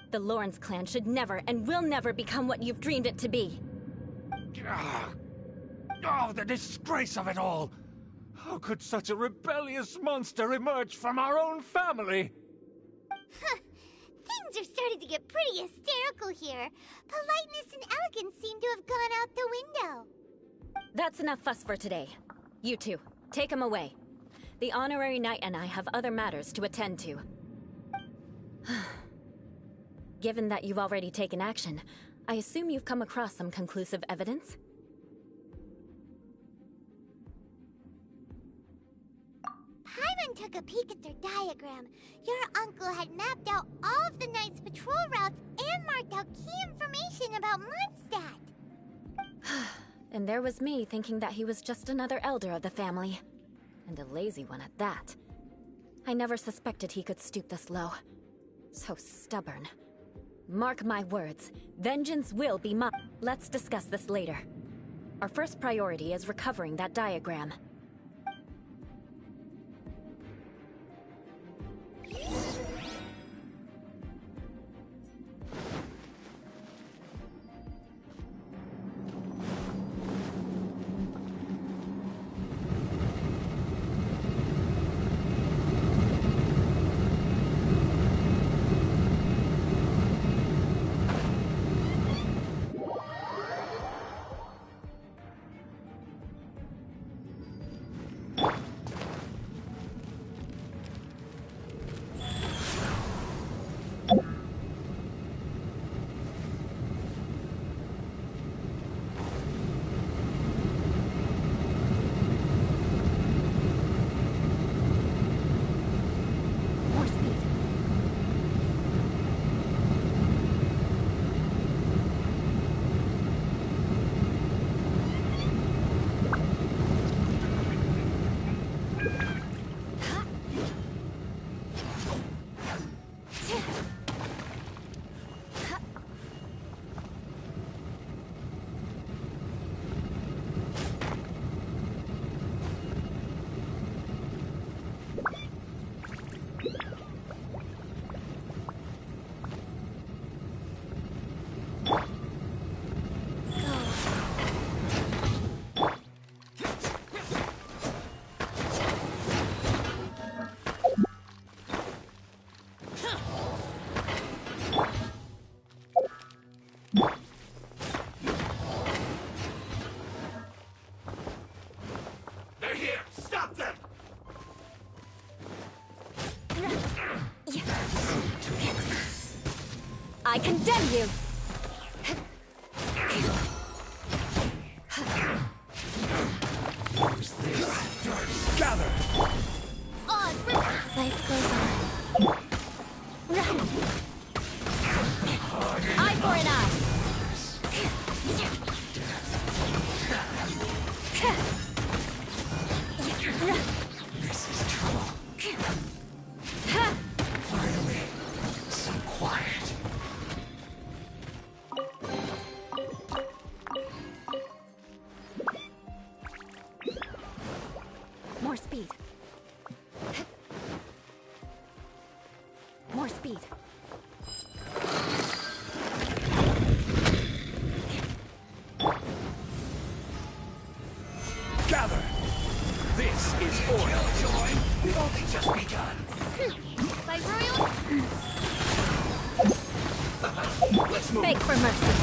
The Lawrence clan should never and will never become what you've dreamed it to be. Oh, the disgrace of it all! How could such a rebellious monster emerge from our own family? Things are starting to get pretty hysterical here. Politeness and elegance seem to have gone out the window. That's enough fuss for today. You two, take him away. The honorary knight and I have other matters to attend to. Given that you've already taken action, I assume you've come across some conclusive evidence? Paimon took a peek at their diagram. Your uncle had mapped out all of the Knight's patrol routes and marked out key information about Mondstadt. And there was me thinking that he was just another elder of the family. And a lazy one at that. I never suspected he could stoop this low. So stubborn. Mark my words, vengeance will be mine. Let's discuss this later. Our first priority is recovering that diagram. I condemn you! Gather! Life goes on. Eye for an eye! This is trouble. Finally, some quiet. More speed. More speed. Gather! This is order. Killjoy, we've only just begun. By Royal? Let's move. Beg for mercy.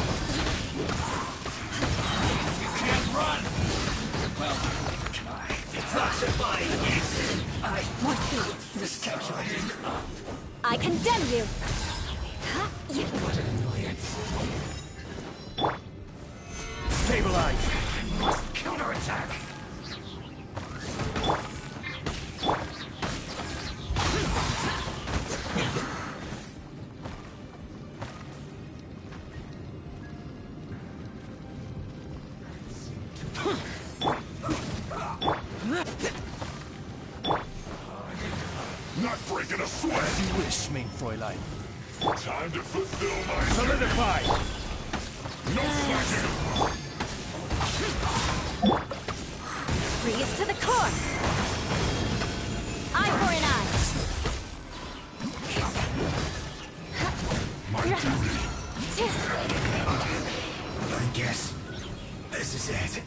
You can't run. Well, detoxifying acid. More speed. Miscalculated. I condemn you! What an annoyance. Stabilize! I must counterattack. Not breaking a sweat. As you wish, mein Fräulein. Time to fulfill my Solidify! no slacking. Freeze to the core! Eye for an eye! My duty. I guess this is it.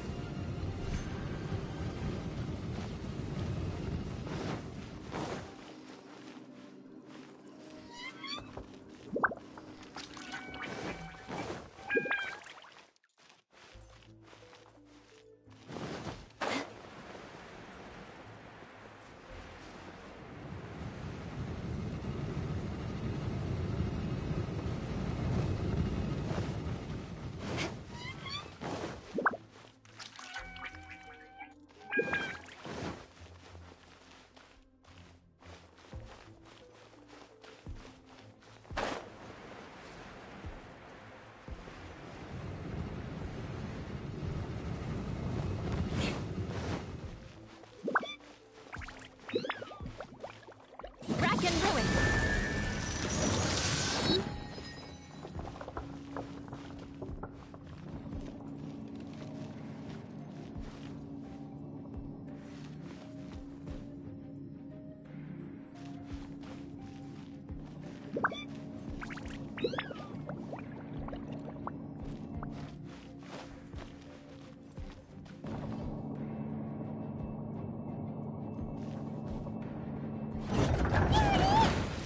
Rack and ruin!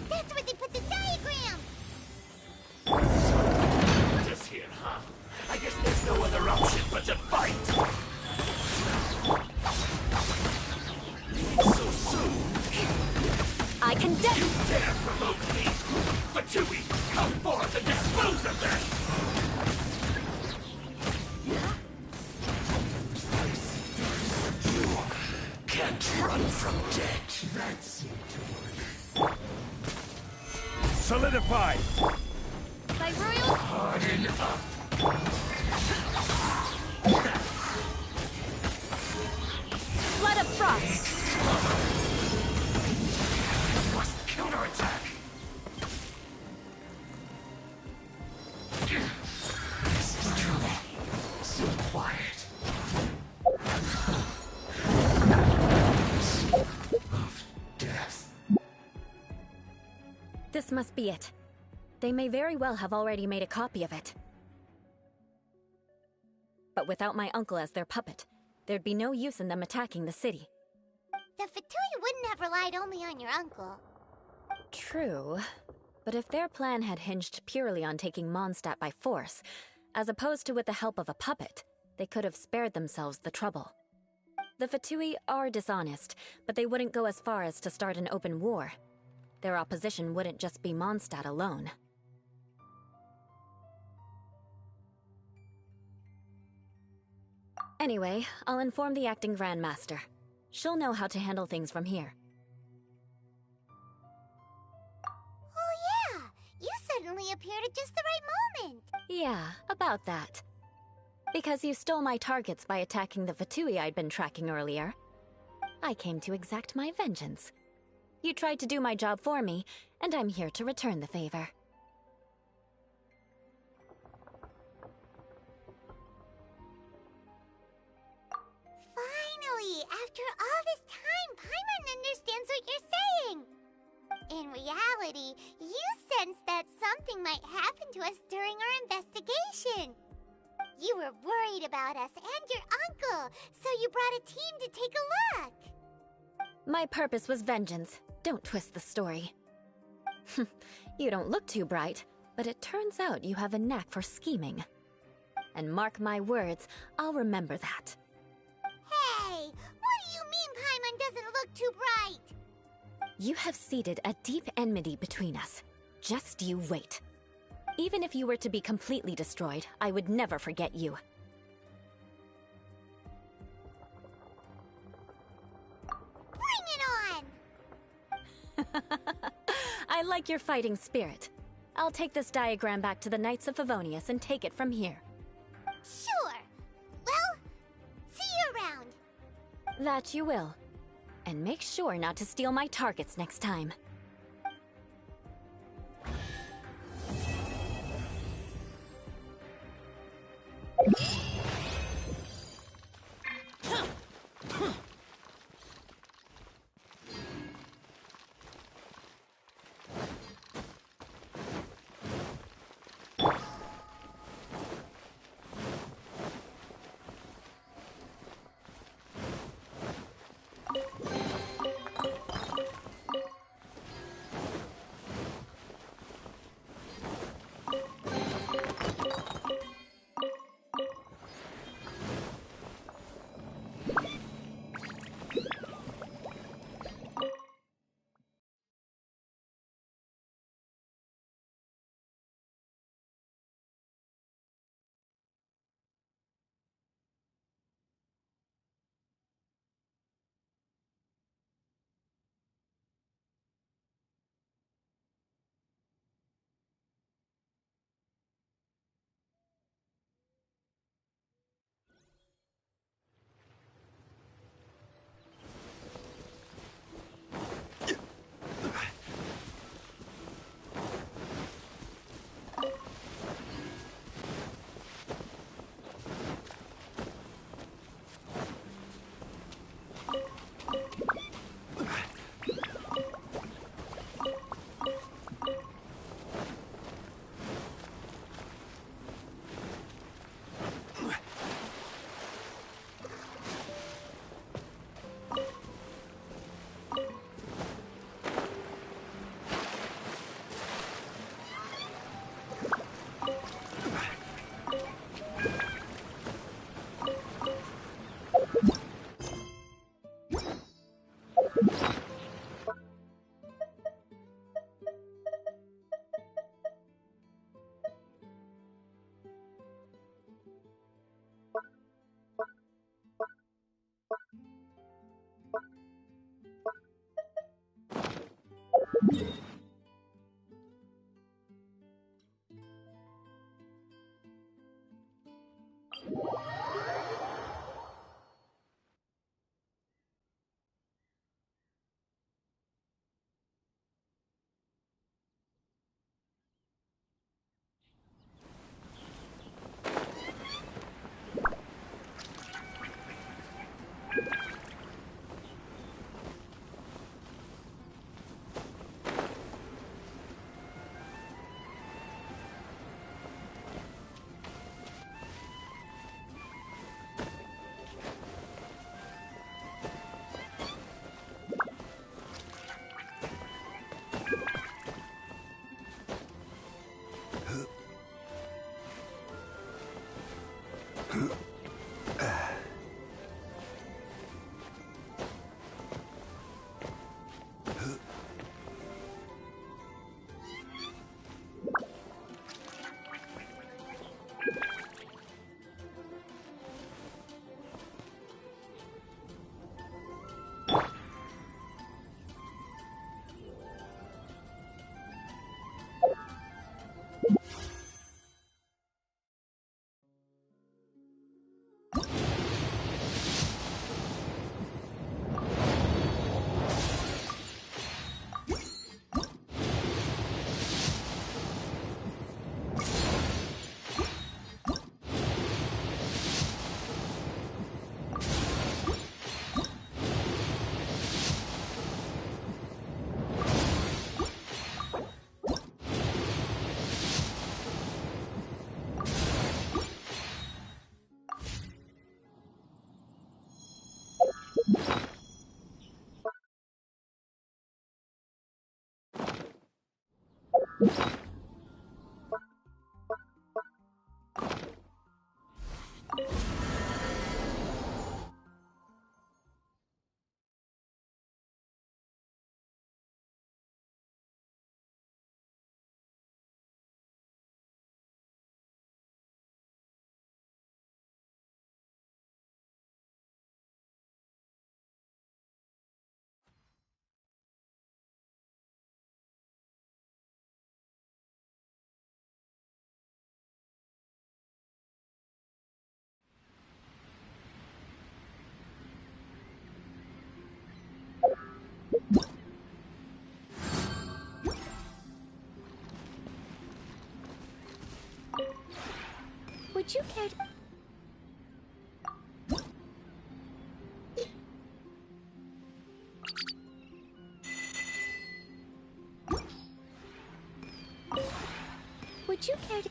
That's where they put the diagram! Just here, huh? I guess there's no other option but to fight. So soon. I condemn you! Dare provoke me. Fatui, come forth and dispose of them. You can't run from death. That seemed to work. Solidify! By Royal? Harden up. Flood of frost! Must counterattack. This is trouble. So quiet. Of death. This must be it. They may very well have already made a copy of it. But without my uncle as their puppet, there'd be no use in them attacking the city. The Fatui wouldn't have relied only on your uncle. True. But if their plan had hinged purely on taking Mondstadt by force, as opposed to with the help of a puppet, they could have spared themselves the trouble. The Fatui are dishonest, but they wouldn't go as far as to start an open war. Their opposition wouldn't just be Mondstadt alone. Anyway, I'll inform the acting Grandmaster. She'll know how to handle things from here. Oh yeah! You suddenly appeared at just the right moment! Yeah, about that. Because you stole my targets by attacking the Fatui I'd been tracking earlier, I came to exact my vengeance. You tried to do my job for me, and I'm here to return the favor. Finally! After all this time, Paimon understands what you're saying! In reality, you sensed that something might happen to us during our investigation. You were worried about us and your uncle, so you brought a team to take a look. My purpose was vengeance. Don't twist the story. You don't look too bright, but it turns out you have a knack for scheming. And mark my words, I'll remember that. Hey, what do you mean Paimon doesn't look too bright? You have seeded a deep enmity between us. Just you wait. Even if you were to be completely destroyed, I would never forget you. Bring it on! I like your fighting spirit. I'll take this diagram back to the Knights of Favonius and take it from here. Sure. Well, see you around. That you will. And make sure not to steal my targets next time. Would you care to... Would you care to...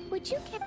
Would you care...